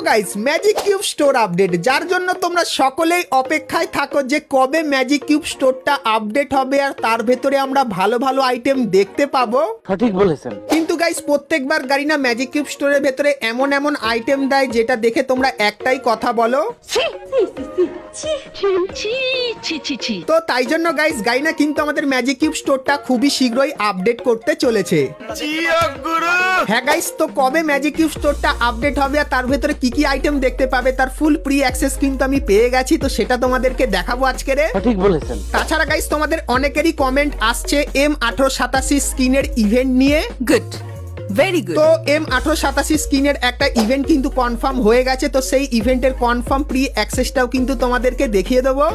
Guys magic cube store update, যার জন্য তোমরা সকলেই অপেক্ষায় থাকো যে কবে ম্যাজিক কিউব স্টোরটা আপডেট হবে আর তার ভেতরে আমরা ভালো ভালো আইটেম দেখতে পাবো। সঠিক বলেছেন। কিন্তু গাইস প্রত্যেকবার গারিনা ম্যাজিক কিউব স্টোরের ভেতরে এমন এমন আইটেম দেয় যেটা দেখে তোমরা একটাই কথা বলো, তো তাই জন্য গাইস গারিনা কিন্তু আমাদের ম্যাজিক কিউব স্টোরটা খুবই শীঘ্রই আপডেট করতে চলেছে। হ্যাঁ গাইস, তো কবে ম্যাজিক কিউব স্টোরটা আপডেট হবে আর তার ভেতরে কি কি আইটেম দেখতে পাবে তার ফুল প্রি অ্যাক্সেস কিন্তু আমি পেয়ে গেছি, তো সেটা তোমাদেরকে দেখাবো আজকে রে। সঠিক বলেছেন। তাছাড়া গাইস তোমাদের অনেকেরই কমেন্ট আসছে M1887 স্কিনের ইভেন্ট নিয়ে। Good, very good. তো M1887 স্কিনের একটা ইভেন্ট কিন্তু কনফার্ম হয়ে গেছে, তো সেই ইভেন্টের কনফার্ম প্রি অ্যাক্সেসটাও কিন্তু তোমাদেরকে দেখিয়ে দেবো।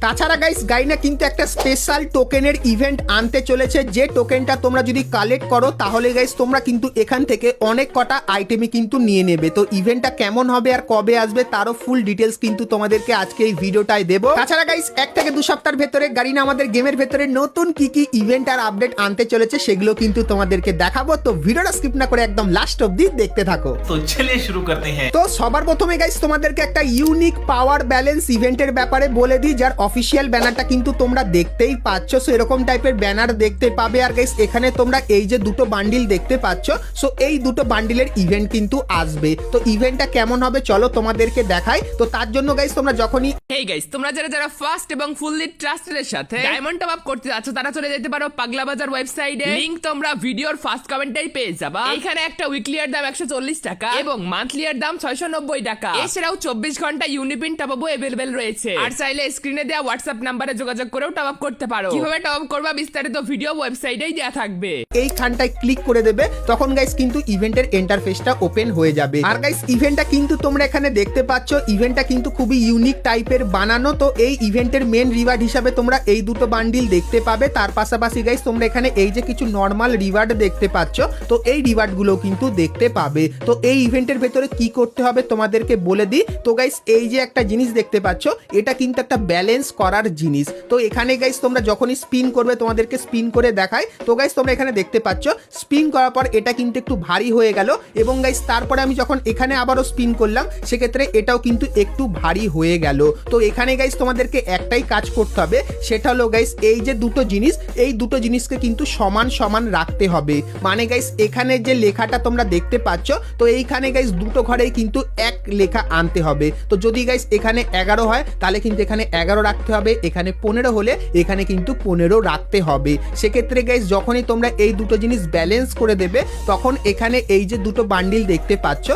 তাছাড়া গাইস গাইনা কিন্তু একটা স্পেশাল টোকেনের ইভেন্ট আনতে চলেছে, যে টোকেনটা তোমরা যদি কালেক্ট করো তাহলে গাইস তোমরা কিন্তু এখান থেকে অনেক কটা আইটেমই কিন্তু নিয়ে নেবে। তো ইভেন্টটা কেমন হবে আর কবে আসবে তারও ফুল ডিটেলস কিন্তু তোমাদেরকে আজকে এই ভিডিওটায় দেবো। তাছাড়া গাইস 1 থেকে 2 সপ্তাহের ভেতরে গারিনা আমাদের গেমের ভেতরে নতুন কি কি ইভেন্ট আর আপডেট আনতে চলেছে সেগুলো কিন্তু তোমাদেরকে দেখাবো, তো ভিডিওটা স্কিপ না করে একদম লাস্ট অবধি দেখতে থাকো। তো চলিয়ে শুরু করতে হ্যাঁ। তো সবার প্রথমে গাইস তোমাদেরকে একটা ইউনিক পাওয়ার ব্যালেন্স ইভেন্টের ব্যাপারে বলে দিই, যার অফিসিয়াল ব্যানারটা কিন্তু তোমরা দেখতেই পাচ্ছ। সো এরকম টাইপের ব্যানার দেখতে পাবে। আর গাইস এখানে তোমরা এই যে দুটো বান্ডিল দেখতে পাচ্ছ, সো এই দুটো বান্ডিলের ইভেন্ট কিন্তু আসবে। তো ইভেন্টটা কেমন হবে চলো তোমাদেরকে দেখাই। তো তার জন্য গাইস তোমরা যখনই হেই গাইস, তোমরা যারা ফার্স্ট এবং ফুললি ট্রাস্টেড এর সাথে ডায়মন্ড টপ আপ করতে যাচ্ছ তারা চলে যেতে পারো পাগলা বাজার ওয়েবসাইটে। লিংক তোমরা ভিডিওর ফার্স্ট কমেন্টেই পেয়ে যাবা। এখানে একটা উইকলি এর দাম 140 টাকা এবং মান্থলি এর দাম 690 টাকা। এছাড়াও 24 ঘন্টা ইউনিপিন টপ আপও अवेलेबल রয়েছে। আর চাইলে স্ক্রিনে দেওয়া হোয়াটসঅ্যাপ নম্বরে যোগাযোগ করেও টপ আপ করতে পারো। কিভাবে টপ আপ করবা বিস্তারিত ভিডিও ওয়েবসাইটেই দেয়া থাকবে। এইখানটায় ক্লিক করে দেবে, তখন গাইস কিন্তু ইভেন্টের ইন্টারফেসটা ওপেন হয়ে যাবে। আর গাইস ইভেন্টটা কিন্তু তোমরা এখানে দেখতে পাচ্ছ, ইভেন্টটা কিন্তু খুবই ইউনিক টাইপের বানানো। তো এই ইভেন্টের মেন রিওয়ার্ড হিসাবে তোমরা এই দুটো বান্ডিল দেখতে পাবে। তার পাশাপাশি গাইস তোমরা এখানে এই যে কিছু নর্মাল রিওয়ার্ড দেখতে পাচ্ছ, তো এই রিওয়ার্ড গুলো কিন্তু দেখতে পাবে। তো এই ইভেন্টের ভেতরে কি করতে হবে তোমাদেরকে বলে দিই। তো গাইস এই যে একটা জিনিস দেখতে পাচ্ছ, এটা কিন্তু একটা ব্যালেন্স করার জিনিস। তো এখানে গাইস তোমরা যখনই স্পিন করবে তোমাদেরকে স্পিন করে দেখায়। তো গাইস তোমরা এখানে দেখতে পাচ্ছ স্পিন করার পর এটা কিন্তু একটু ভারী হয়ে গেল, এবং গাইস তারপরে আমি যখন এখানে আবারও স্পিন করলাম সেক্ষেত্রে এটাও কিন্তু একটু ভারী হয়ে গেল। তো এখানে গাইস তোমাদেরকে একটাই কাজ করতে হবে, সেটা হলো গাইস এই যে দুটো জিনিস, এই দুটো জিনিসকে কিন্তু সমান সমান রাখতে হবে। মানে গাইস এখানে যে লেখাটা তোমরা দেখতে পাচ্ছ, তো এইখানে গাইস দুটো ঘরেই কিন্তু এক লেখা আনতে হবে। তো যদি গাইস এখানে 11 হয় তাহলে কিন্তু এখানে 11 রাখতে হবে, এখানে 15 হলে এখানে কিন্তু 15 রাখতে হবে। সেক্ষেত্রে গাইস যখনই তোমরা এই দুটো জিনিস ব্যালেন্স করে দেবে তখন এখানে এই যে দুটো বান্ডিল দেখতে পাচ্ছ,